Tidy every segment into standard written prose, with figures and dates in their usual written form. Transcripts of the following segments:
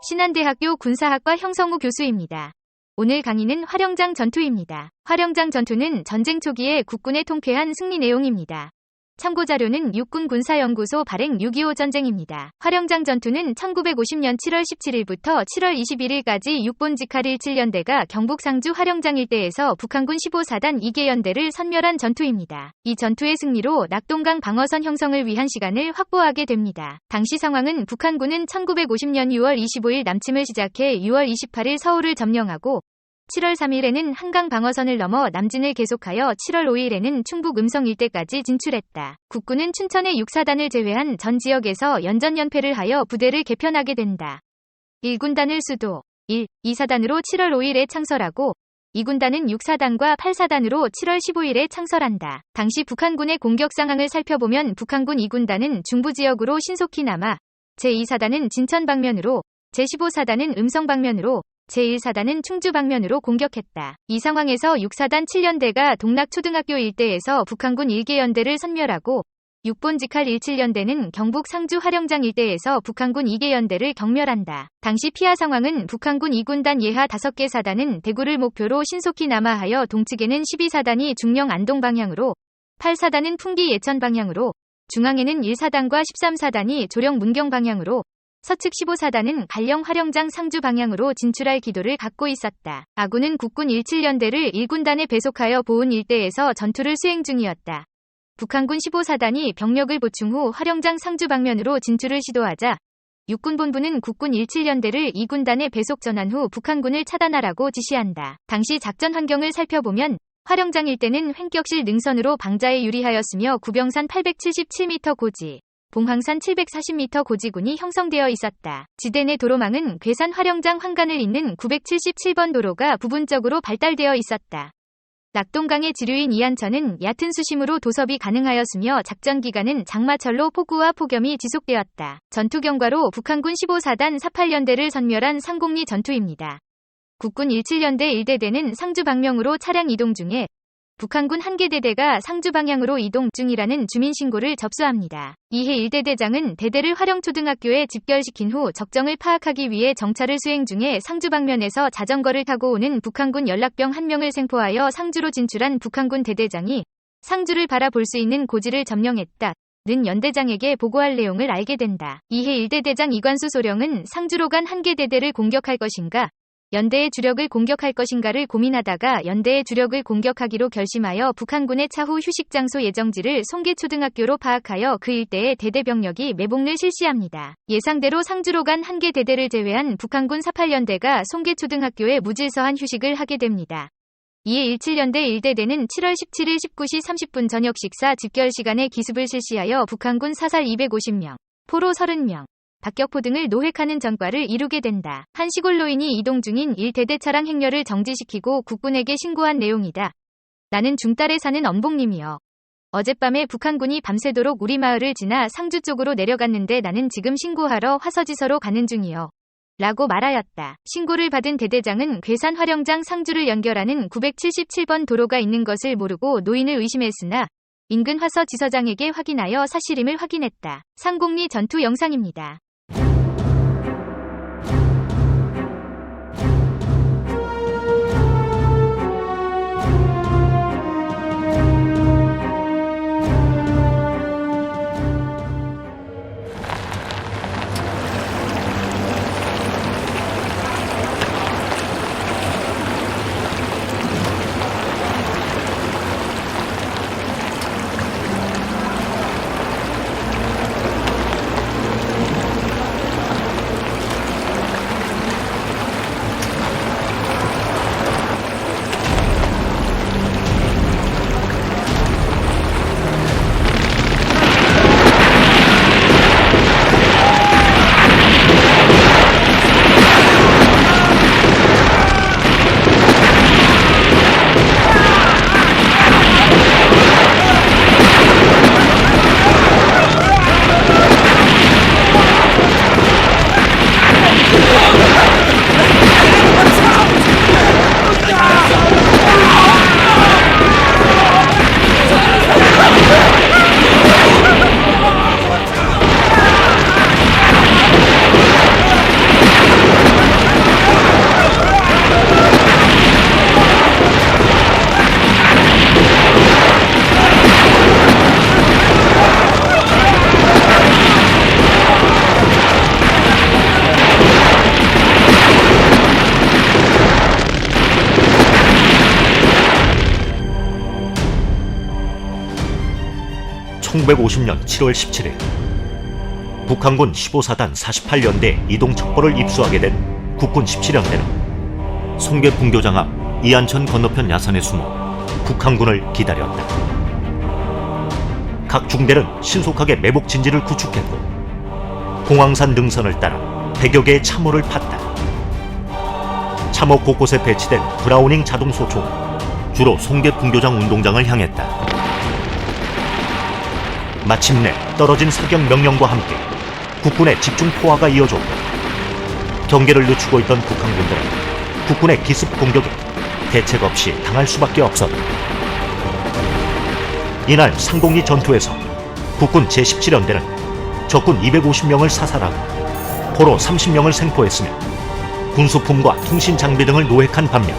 신한대학교 군사학과 형성우 교수입니다. 오늘 강의는 화령장 전투입니다. 화령장 전투는 전쟁 초기에 국군의 통쾌한 승리 내용입니다. 참고자료는 육군군사연구소 발행 6.25 전쟁입니다. 화령장 전투는 1950년 7월 17일부터 7월 21일까지 육본 직할 17연대가 경북 상주 화령장 일대에서 북한군 15사단 2개 연대를 선멸한 전투입니다. 이 전투의 승리로 낙동강 방어선 형성을 위한 시간을 확보하게 됩니다. 당시 상황은 북한군은 1950년 6월 25일 남침을 시작해 6월 28일 서울을 점령하고 7월 3일에는 한강 방어선을 넘어 남진을 계속하여 7월 5일에는 충북 음성 일대까지 진출했다. 국군은 춘천의 6사단을 제외한 전 지역에서 연전연패를 하여 부대를 개편하게 된다. 1군단을 수도 1, 2사단으로 7월 5일에 창설하고 2군단은 6사단과 8사단으로 7월 15일에 창설한다. 당시 북한군의 공격 상황을 살펴보면 북한군 2군단은 중부지역으로 신속히 남아 제2사단은 진천 방면으로, 제15사단은 음성 방면으로, 제1사단은 충주 방면으로 공격했다. 이 상황에서 6사단 7연대가 동락초등학교 일대에서 북한군 1개 연대를 선멸하고 육본 직할 17연대는 경북 상주 화령장 일대에서 북한군 2개 연대를 경멸한다. 당시 피하 상황은 북한군 2군단 예하 5개 사단은 대구를 목표로 신속히 남하하여 동측에는 12사단이 중령 안동 방향으로, 8사단은 풍기 예천 방향으로, 중앙에는 1사단과 13사단이 조령 문경 방향으로, 서측 15사단은 갈령 화령장 상주 방향으로 진출할 기도를 갖고 있었다. 아군은 국군 17연대를 1군단에 배속하여 보은 일대에서 전투를 수행 중이었다. 북한군 15사단이 병력을 보충 후 화령장 상주 방면으로 진출을 시도하자 육군본부는 국군 17연대를 2군단에 배속 전환 후 북한군을 차단하라고 지시한다. 당시 작전 환경을 살펴보면 화령장 일대는 횡격실 능선으로 방자에 유리하였으며 구병산 877m 고지, 봉황산 740m 고지군이 형성되어 있었다. 지대 내 도로망은 괴산 화령장 환관을 잇는 977번 도로가 부분적으로 발달되어 있었다. 낙동강의 지류인 이안천은 얕은 수심으로 도섭이 가능하였으며 작전 기간은 장마철로 폭우와 폭염이 지속되었다. 전투 경과로 북한군 15사단 48연대를 선멸한 상곡리 전투입니다. 국군 17연대 1대대는 상주 방면으로 차량 이동 중에 북한군 1개 대대가 상주 방향으로 이동 중이라는 주민신고를 접수합니다. 이해 1대대장은 대대를 화령초등학교에 집결시킨 후 적정을 파악하기 위해 정찰을 수행 중에 상주 방면에서 자전거를 타고 오는 북한군 연락병 1명을 생포하여 상주로 진출한 북한군 대대장이 상주를 바라볼 수 있는 고지를 점령했다. 는 연대장에게 보고할 내용을 알게 된다. 이해 1대대장 이관수 소령은 상주로 간 1개 대대를 공격할 것인가, 연대의 주력을 공격할 것인가를 고민하다가 연대의 주력을 공격하기로 결심하여 북한군의 차후 휴식장소 예정지를 송계초등학교로 파악하여 그 일대에 대대 병력이 매복을 실시합니다. 예상대로 상주로 간 1개 대대를 제외한 북한군 48연대가 송계초등학교에 무질서한 휴식을 하게 됩니다. 이에 17연대 1대대는 7월 17일 19시 30분 저녁 식사 집결 시간에 기습을 실시하여 북한군 사살 250명, 포로 30명, 박격포 등을 노획하는 전과를 이루게 된다. 한 시골 노인이 이동 중인 1대대 차량 행렬을 정지시키고 국군에게 신고한 내용이다. 나는 중달에 사는 엄복님이여. 어젯밤에 북한군이 밤새도록 우리 마을을 지나 상주 쪽으로 내려갔는데 나는 지금 신고하러 화서지서로 가는 중이여. 라고 말하였다. 신고를 받은 대대장은 괴산 화령장 상주를 연결하는 977번 도로가 있는 것을 모르고 노인을 의심했으나 인근 화서지서장에게 확인하여 사실임을 확인했다. 상곡리 전투 영상입니다. 1950년 7월 17일 북한군 15사단 48연대 이동 첩보를 입수하게 된 국군 17연대는 송계 분교장 앞 이안천 건너편 야산에 숨어 북한군을 기다렸다. 각 중대는 신속하게 매복 진지를 구축했고 공황산 능선을 따라 100여 개의 참호를 팠다. 참호 곳곳에 배치된 브라우닝 자동소총은 주로 송계 분교장 운동장을 향했다. 마침내 떨어진 사격 명령과 함께 국군의 집중 포화가 이어졌고 경계를 늦추고 있던 북한군들은 국군의 기습 공격에 대책 없이 당할 수밖에 없었다. 이날 상공리 전투에서 국군 제17연대는 적군 250명을 사살하고 포로 30명을 생포했으며 군수품과 통신 장비 등을 노획한 반면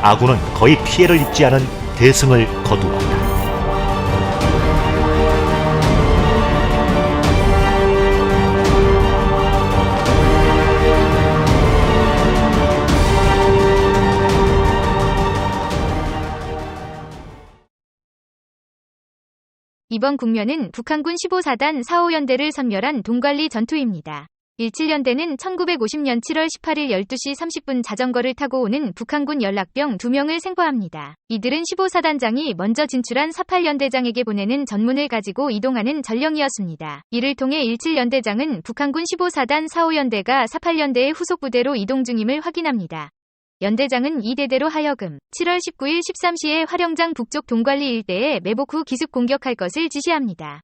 아군은 거의 피해를 입지 않은 대승을 거두었다. 이번 국면은 북한군 15사단 4호연대를 섬멸한 동관리 전투입니다. 17연대는 1950년 7월 18일 12시 30분 자전거를 타고 오는 북한군 연락병 2명을 생포합니다. 이들은 15사단장이 먼저 진출한 48연대장에게 보내는 전문을 가지고 이동하는 전령이었습니다. 이를 통해 17연대장은 북한군 15사단 4호연대가 48연대의 후속부대로 이동 중임을 확인합니다. 연대장은 이 대대로 하여금 7월 19일 13시에 화령장 북쪽 동관리 일대에 매복 후 기습 공격할 것을 지시합니다.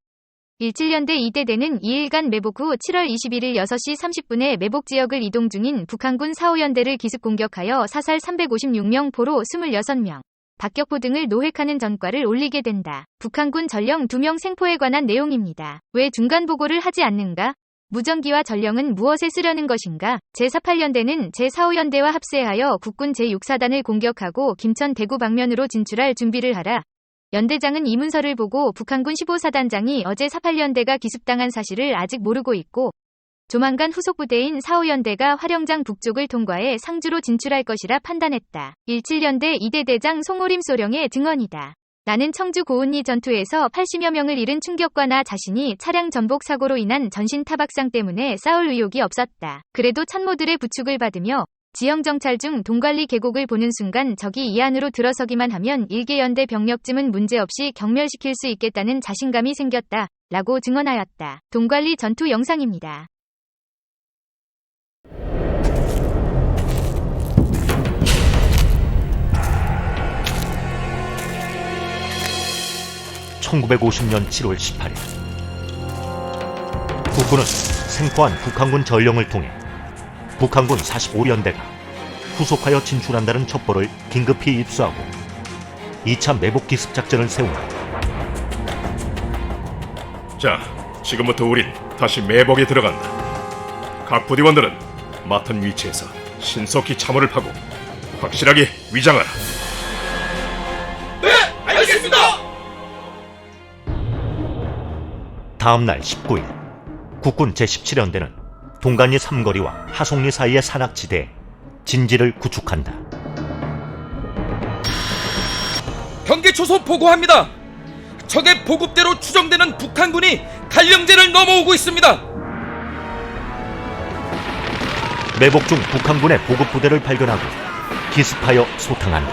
17연대 2대대는 2일간 매복 후 7월 21일 6시 30분에 매복 지역을 이동 중인 북한군 4호연대를 기습 공격하여 사살 356명, 포로 26명, 박격포 등을 노획하는 전과를 올리게 된다. 북한군 전령 2명 생포에 관한 내용입니다. 왜 중간 보고를 하지 않는가? 무전기와 전령은 무엇에 쓰려는 것인가? 제48연대는 제4호연대와 합세하여 국군 제6사단을 공격하고 김천 대구 방면으로 진출할 준비를 하라. 연대장은 이 문서를 보고 북한군 15사단장이 어제 48연대가 기습당한 사실을 아직 모르고 있고 조만간 후속부대인 4호연대가 화령장 북쪽을 통과해 상주로 진출할 것이라 판단했다. 17연대 2대 대장 송오림 소령의 증언이다. 나는 청주 고은리 전투에서 80여 명을 잃은 충격과 나 자신이 차량 전복 사고로 인한 전신 타박상 때문에 싸울 의욕이 없었다. 그래도 참모들의 부축을 받으며 지형 정찰 중 동관리 계곡을 보는 순간 적이 이 안으로 들어서기만 하면 1개 연대 병력쯤은 문제없이 경멸시킬 수 있겠다는 자신감이 생겼다. 라고 증언하였다. 동관리 전투 영상입니다. (1950년 7월 18일) 국군은 생포한 북한군 전령을 통해 북한군 45연대가 후속하여 진출한다는 첩보를 긴급히 입수하고 2차 매복 기습 작전을 세운다. 자, 지금부터 우린 다시 매복에 들어간다. 각 부대원들은 맡은 위치에서 신속히 참호를 파고 확실하게 위장하라. 네, 알겠습니다. 다음 날 19일 국군 제17연대는 동간리 삼거리와 하송리 사이의 산악지대에 진지를 구축한다. 경계 초소 보고합니다. 적의 보급대로 추정되는 북한군이 달령제를 넘어오고 있습니다. 매복 중 북한군의 보급부대를 발견하고 기습하여 소탕한다.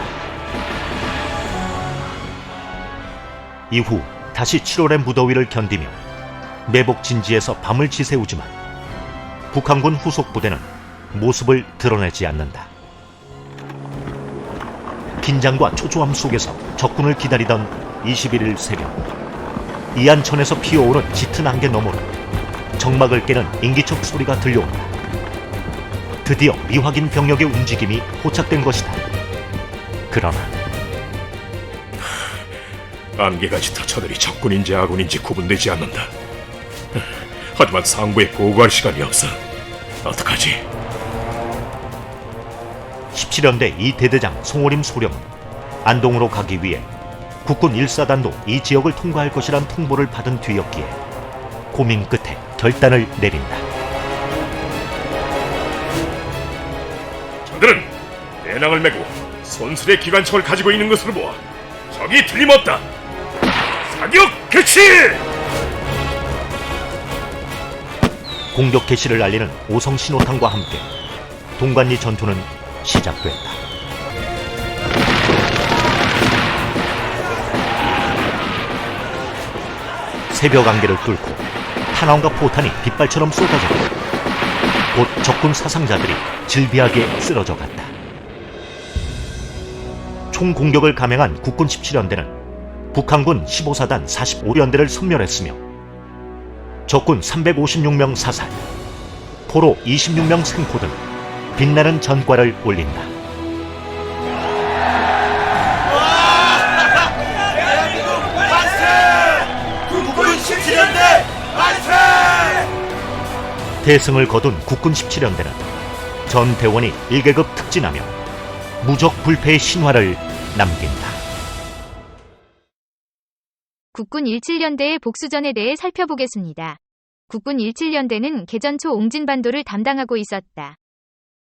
이후 다시 7월의 무더위를 견디며 매복 진지에서 밤을 지새우지만 북한군 후속부대는 모습을 드러내지 않는다. 긴장과 초조함 속에서 적군을 기다리던 21일 새벽, 이안천에서 피어오른 짙은 안개 너머로 정막을 깨는 인기척 소리가 들려온다. 드디어 미확인 병력의 움직임이 포착된 것이다. 그러나 안개가 짙어 저들이 적군인지 아군인지 구분되지 않는다. 하지만 상부에 보고할 시간이 없어. 어떡하지? 17연대 이 대대장 송오림 소령은 안동으로 가기 위해 국군 1사단도 이 지역을 통과할 것이란 통보를 받은 뒤였기에 고민 끝에 결단을 내린다. 저들은 배낭을 메고 손수레 기관총을 가지고 있는 것으로 보아 적이 틀림없다. 사격 개시! 공격 개시를 알리는 오성 신호탄과 함께 동관리 전투는 시작됐다. 새벽 안개를 뚫고 탄환과 포탄이 빗발처럼 쏟아졌고 곧 적군 사상자들이 질비하게 쓰러져 갔다. 총 공격을 감행한 국군 17연대는 북한군 15사단 45연대를 섬멸했으며 적군 356명 사살, 포로 26명 생포 등 빛나는 전과를 올린다. 대승을 거둔 국군 17연대는 전 대원이 1계급 특진하며 무적 불패의 신화를 남긴다. 국군 17연대의 복수전에 대해 살펴보겠습니다. 국군 17연대는 개전 초 옹진반도를 담당하고 있었다.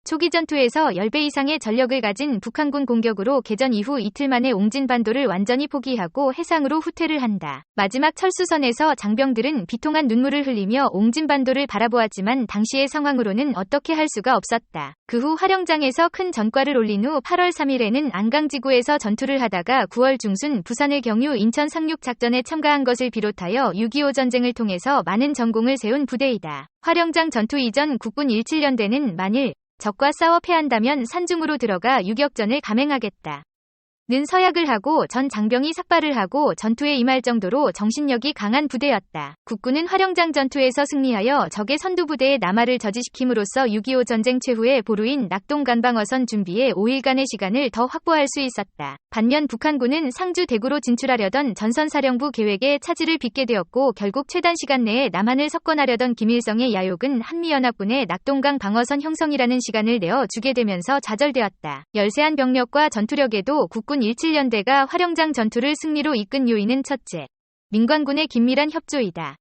초기 전투에서 10배 이상의 전력을 가진 북한군 공격으로 개전 이후 이틀 만에 옹진반도를 완전히 포기하고 해상으로 후퇴를 한다. 마지막 철수선에서 장병들은 비통한 눈물을 흘리며 옹진반도를 바라보았지만 당시의 상황으로는 어떻게 할 수가 없었다. 그 후 화령장에서 큰 전과를 올린 후 8월 3일에는 안강지구에서 전투를 하다가 9월 중순 부산을 경유 인천 상륙작전에 참가한 것을 비롯하여 6.25 전쟁을 통해서 많은 전공을 세운 부대이다. 화령장 전투 이전 국군 17연대는 만일 적과 싸워 패한다면 산중으로 들어가 유격전을 감행하겠다 는 서약을 하고 전 장병이 삭발을 하고 전투에 임할 정도로 정신력이 강한 부대였다. 국군은 화령장 전투에서 승리하여 적의 선두부대의 남하를 저지시킴으로써 6.25 전쟁 최후의 보루인 낙동 간방어선 준비에 5일간의 시간을 더 확보할 수 있었다. 반면 북한군은 상주 대구로 진출하려던 전선사령부 계획에 차질을 빚게 되었고 결국 최단 시간 내에 남한을 석권하려던 김일성의 야욕은 한미연합군의 낙동강 방어선 형성이라는 시간을 내어 주게 되면서 좌절되었다. 열세한 병력과 전투력에도 국군 17연대가 화령장 전투를 승리로 이끈 요인은 첫째, 민관군의 긴밀한 협조이다.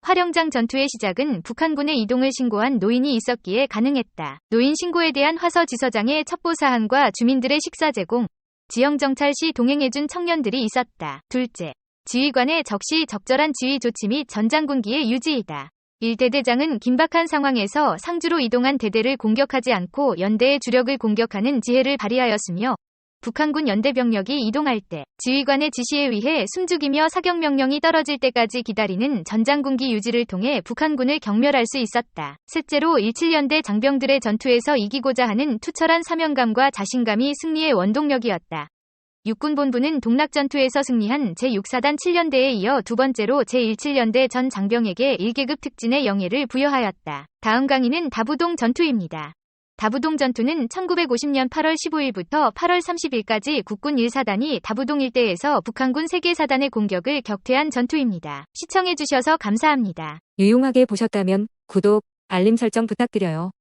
화령장 전투의 시작은 북한군의 이동을 신고한 노인이 있었기에 가능했다. 노인 신고에 대한 화서 지서장의 첩보사항과 주민들의 식사 제공, 지형정찰 시 동행해준 청년들이 있었다. 둘째, 지휘관의 적시 적절한 지휘 조치 및 전장군기의 유지이다. 1대대장은 긴박한 상황에서 상주로 이동한 대대를 공격하지 않고 연대의 주력을 공격하는 지혜를 발휘하였으며 북한군 연대 병력이 이동할 때 지휘관의 지시에 의해 숨죽이며 사격 명령이 떨어질 때까지 기다리는 전장군기 유지를 통해 북한군을 경멸할 수 있었다. 셋째로 17연대 장병들의 전투에서 이기고자 하는 투철한 사명감과 자신감이 승리의 원동력이었다. 육군본부는 동락전투에서 승리한 제6사단 7연대에 이어 두 번째로 제17연대 전 장병에게 1계급 특진의 영예를 부여하였다. 다음 강의는 다부동 전투입니다. 다부동 전투는 1950년 8월 15일부터 8월 30일까지 국군 1사단이 다부동 일대에서 북한군 3개 사단의 공격을 격퇴한 전투입니다. 시청해주셔서 감사합니다. 유용하게 보셨다면 구독, 알림 설정 부탁드려요.